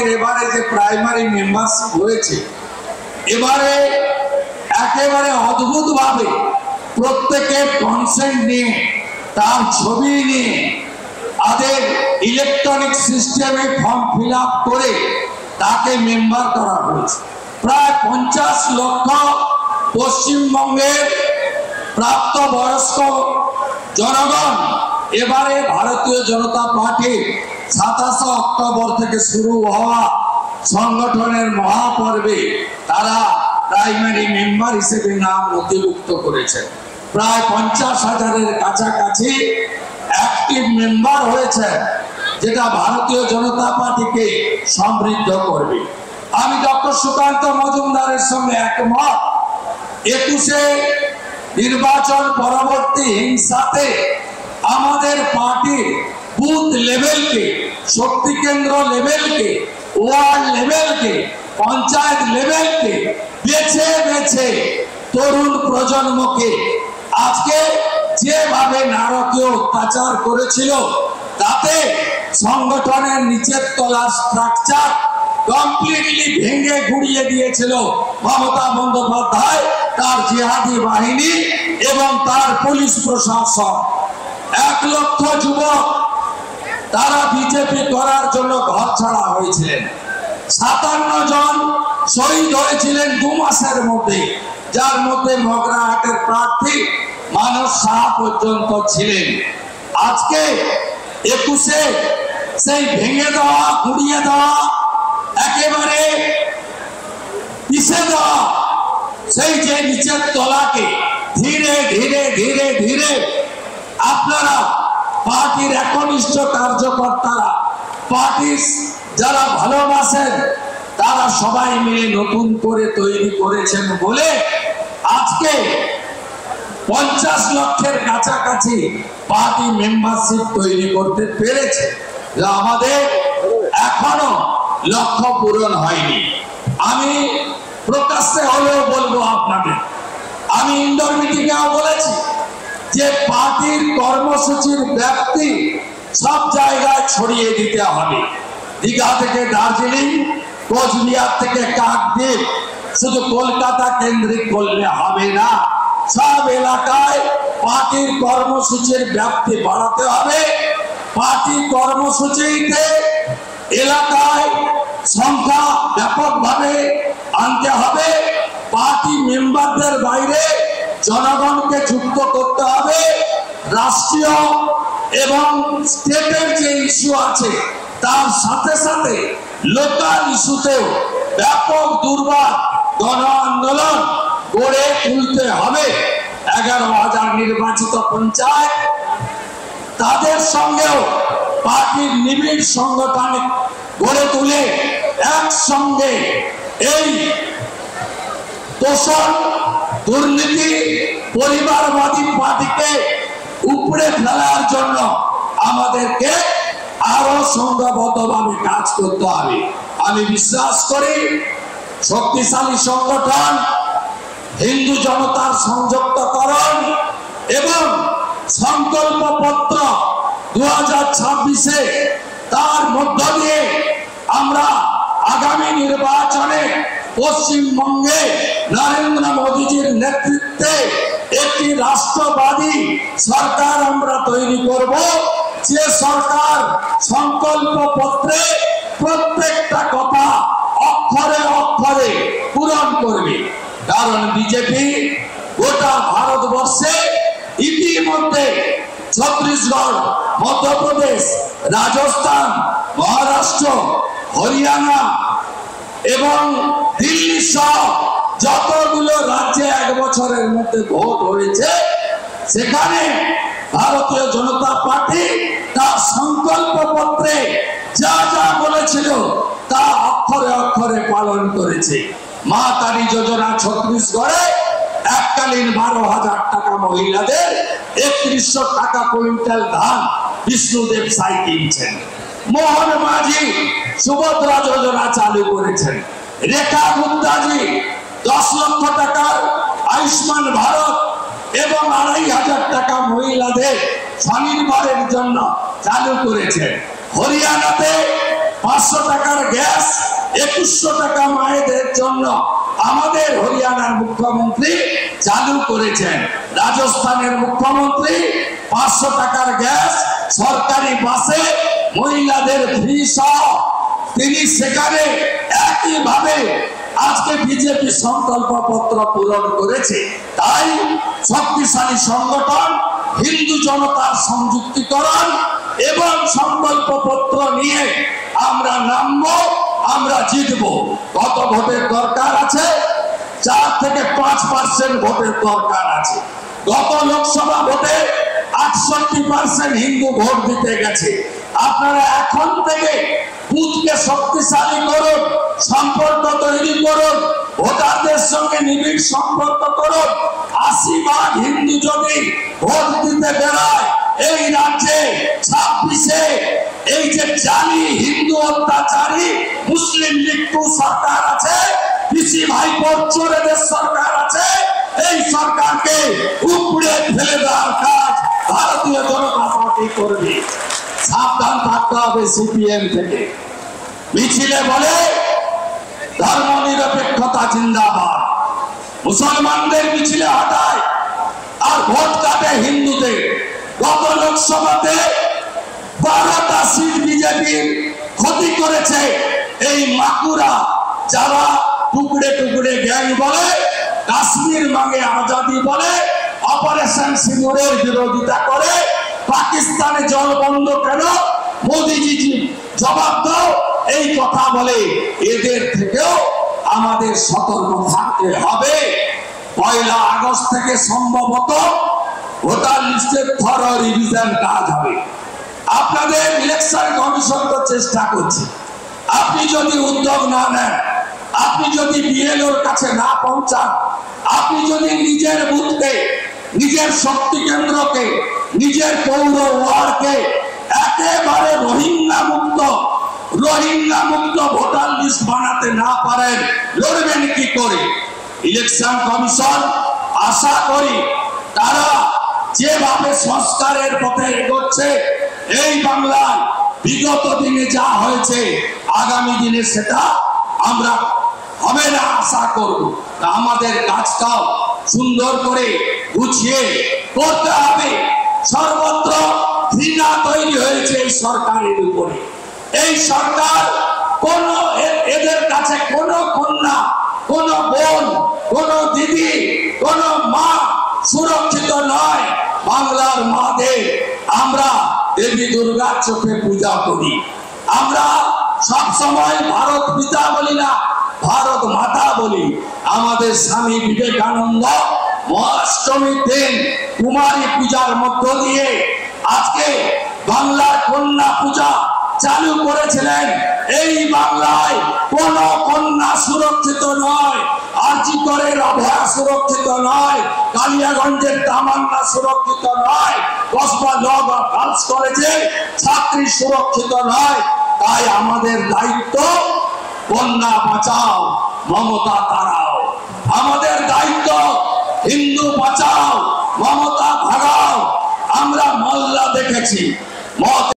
পার্টির এবারে যে প্রাইমারি মেম্বারশিপ হয়েছে, এবারে একেবারে অদ্ভুত ভাবে প্রত্যেকের কনসেন্ট নিয়ে, তার ছবি নিয়ে তাদের ইলেকট্রনিক সিস্টেমে ফর্ম ফিল আপ করে তাকে মেম্বার করা হয়েছে। প্রায় 50 লক্ষ পশ্চিমবঙ্গের প্রাপ্তবয়স্ক জনগণ এবারে ভারতীয় জনতা পার্টির 27 অক্টোবর থেকে শুরু হওয়া সংগঠনের মহাপর্বে তারা প্রাইমারি মেম্বার হিসেবে নাম নথিভুক্ত করেছেন। প্রায় 50,000-এর কাছাকাছি অ্যাক্টিভ মেম্বার হয়েছে, যেটা ভারতীয় জনতা পার্টিকে সমৃদ্ধ করবে। আমি ডক্টর সুকান্ত মজুমদারের সঙ্গে একমত। 21-এ নির্বাচন পরবর্তী হিংসাতে আমাদের পার্টির বুথ লেভেলকে, শক্তি কেন্দ্র লেভেলকে, ওয়ার্ড লেভেলকে, পঞ্চায়েত লেভেলকে বেছে বেছে তরুণ প্রজন্মকে আজকে যেভাবে নারকীয় অত্যাচার করেছিল, তাতে সংগঠনের নিচের তলার স্ট্রাকচার কমপ্লিটলি ভেঙে গুড়িয়ে দিয়েছিল মমতা বন্দ্যোপাধ্যায়, তার জিহাদি বাহিনী এবং তার পুলিশ প্রশাসন। 1 লক্ষ যুবক তারা বিজেপি করার জন্য ঘর ছাড়া হয়েছিলেন। 57 জন শহীদ হয়েছিলেন 2 মাসের মধ্যে, যার মধ্যে মগরাহাটের প্রার্থী মানস শাহ পর্যন্ত ছিলেন। আজকে 21-এ সেই ভেঙে দেওয়া, গুড়িয়ে দেওয়া, একেবারে পিষে দেওয়া সেই যে নিচের তলাকে ধীরে ধীরে ধীরে ধীরে আপনারা পার্টির একনিষ্ঠ কার্যকর্তারা, পার্টির যারা ভালোবাসেন, তারা সবাই মিলে নতুন করে তৈরি করেছেন বলে আজকে 50 লক্ষের কাছাকাছি পার্টি মেম্বারশিপ তৈরি করতে পেরেছে। আমাদের এখনো লক্ষ্য পূরণ হয়নি। আমি প্রকাশ্যে হলেও বলবো আপনাদের, আমি ইন্ডোর মিটিংয়েও বলেছি যে পার্টির কর্মসূচির ব্যাপ্তি সব জায়গায় ছড়িয়ে দিতে হবে। দীঘা থেকে দার্জিলিং, কোচবিহার থেকে কাকদ্বীপ, শুধু কলকাতা কেন্দ্রিক করলে হবে না। সব এলাকায় পার্টির কর্মসূচির ব্যাপ্তি বাড়াতে হবে। পার্টি কর্মসূচিতে এলাকায় সংখ্যা ব্যাপকভাবে আনতে হবে। পার্টি মেম্বারদের বাইরে জনগণকে যুক্ত করতে হবে। রাষ্ট্রীয় এবং স্টেটের যে ইস্যু আছে তার সাথে সাথে লোকাল ইস্যুতেও ব্যাপক দুর্বার গণ আন্দোলন গড়ে তুলতে হবে। 11,000 নির্বাচিত পঞ্চায়েত, তাদের সঙ্গেও পার্টির নিবিড় সংগঠন গড়ে তুলে একসঙ্গে এই তোষণ, দুর্নীতি, পরিবারবাদী পার্টিকে উপড়ে ফেলার জন্য আমাদেরকে আরো সংঘবদ্ধভাবে কাজ করতে হবে। আমি বিশ্বাস করি শক্তিশালী সংগঠন, হিন্দু জনতার সংযুক্তকরণ এবং সংকল্পপত্র 2026-এ, তার মধ্য দিয়ে আমরা আগামী নির্বাচনে পশ্চিমবঙ্গে নরেন্দ্র মোদীজির নেতৃত্বে একটি রাষ্ট্রবাদী সরকার আমরা তৈরি করব, যে সরকার সংকল্পপত্রে প্রত্যেকটা কথা অক্ষরে অক্ষরে পূরণ করবে। কারণ বিজেপি গোটা ভারতবর্ষে ইতিমধ্যে ছত্তিশগড়, মধ্যপ্রদেশ, রাজস্থান, মহারাষ্ট্র, হরিয়ানা এবং দিল্লি সহ যতগুলো রাজ্যে 1 বছরের মধ্যে ভোট হয়েছে, সেখানে ভারতীয় জনতা পার্টি তার সংকল্পপত্রে যা যা বলেছিল তা অক্ষরে অক্ষরে পালন করেছে। মা তারি যোজনা ছত্তিশগড়ে এককালীন 12,000 টাকা মহিলাদের, 3100 টাকা কুইন্টাল ধান বিষ্ণুদেব সাই কিনছেন। মোহন মাঝি সুভদ্রা যোজনা চালু করেছেন। রেখা গুপ্তাজি 10 লক্ষ টাকার আয়ুষ্মান ভারত এবং 2,500 টাকা মহিলাদের স্বনির্ভরের জন্য চালু করেছেন। হরিয়ানাতে 500 টাকার গ্যাস 2100 টাকা মায়েদের জন্য আমাদের হরিয়ানার মুখ্যমন্ত্রী চালু করেছেন। রাজস্থানের মুখ্যমন্ত্রী 500 টাকার গ্যাস সরকারি বাসে মহিলাদের ফ্রি সহ তিনি সেখানে একইভাবে আজকে বিজেপি সংকল্প পত্র পূরণ করেছে। তাই শক্তিশালী সংগঠন হিন্দু জনতার সংযুক্তিকরণ এবং সংকল্প পত্র নিয়ে আমরা নামবো, আমরা জিতবো। কত ভোটের দরকার আছে? 4 থেকে 5% ভোটের দরকার আছে। গত লোকসভা ভোটে 68% হিন্দু ভোট দিতে গেছে। আপনারা এখন থেকে বুথকে শক্তিশালী করুন, সম্পর্ক তৈরি করুন, ভোটারদের সঙ্গে নিবিড় সম্পর্ক করুন। 80% হিন্দু যদি ভোট দিতে বেরোয় এই রাজ্যে 26-এ এই যে জানি হিন্দু অত্যাচারী মুসলিম লীগ সরকার আছে, পিসি ভাইপোর চোরেদের সরকার আছে, এই সরকারকে উপড়ে ফেলে দেওয়ার কাজ ভারতীয় জনতা পার্টি করবে। সাবধান থাকতে হবে সিপিএম থেকে। মিছিলে বলে ধর্ম নিরপেক্ষতা জিন্দাবাদ, মুসলমানদের মিছিলে হটায় আর ভোট কাটে হিন্দুদের। গত লোকসভাতে 12টা সিট বিজেপির ক্ষতি করেছে এই মাকুরা, যারা টুকরে টুকরে গ্যাং বলে, কাশ্মীর মাঙ্গে আজাদি বলে, অপারেশন সিঁদুরের বিরোধিতা করে, পাকিস্তানে জল বন্ধ কেন, মোদিজি জবাব দাও, এই কথা বলে। এদের থেকেও আমাদের সতর্ক থাকতে হবে। 1 আগস্ট থেকে সম্ভবত ভোটার লিস্টের থরো রিভিশন কাজ হবে। আপনাদের ইলেকশন কমিশন তো চেষ্টা করছে। আপনি যদি উদ্যোগ না নেন, আপনি যদি বিএলওর কাছে না পৌঁছান, আপনি যদি নিজের বুথকে, নিজের শক্তি কেন্দ্রকে, নিজের পৌর ওয়ার্ডকে একেবারে রোহিঙ্গা মুক্ত ভোটার লিস্ট বানাতে না পারেন, লড়বেন কি করে? ইলেকশন কমিশন আশা করি তারা যেভাবে সংস্কারের পথে এগোচ্ছে, এই বাংলায় বিগত দিনে যা হয়েছে আগামী দিনে সেটা আমরা হবে না আশা করব। আমাদের কাজটাও সুন্দর করে গুছিয়ে করতে হবে। সর্বত্র ঘৃণা তৈরি হয়েছে এই সরকারের উপরে। এই সরকার কোন এদের কাছে কোন কন্যা, কোন বোন, কোন দিদি, কোন মা সুরক্ষিত নয়। বাংলার মাদের আমরা দেবী দুর্গার চোখে পূজা করি। আমরা সব সময় ভারত পিতা বলি না, ভারত মাতা বলি। আমাদের স্বামী বিবেকানন্দ মহাষ্টমীর দিন কুমারী পূজার মধ্য দিয়ে আজকে বাংলার কন্যা পূজা চালু করেছিলেন। এই বাংলায় কোন কন্যা সুরক্ষিত নয়, আরজিকরের অভয়া সুরক্ষিত নয়, কালিয়াগঞ্জের তামান্না সুরক্ষিত নয়, কসবা ল বা গার্লস কলেজে ছাত্রী সুরক্ষিত নয়। তাই আমাদের দায়িত্ব কন্যা বাঁচাও, মমতা তাড়াও। আমাদের দায়িত্ব হিন্দু বাঁচাও, মমতা ভাগাও। আমরা মহল্লা দেখেছি,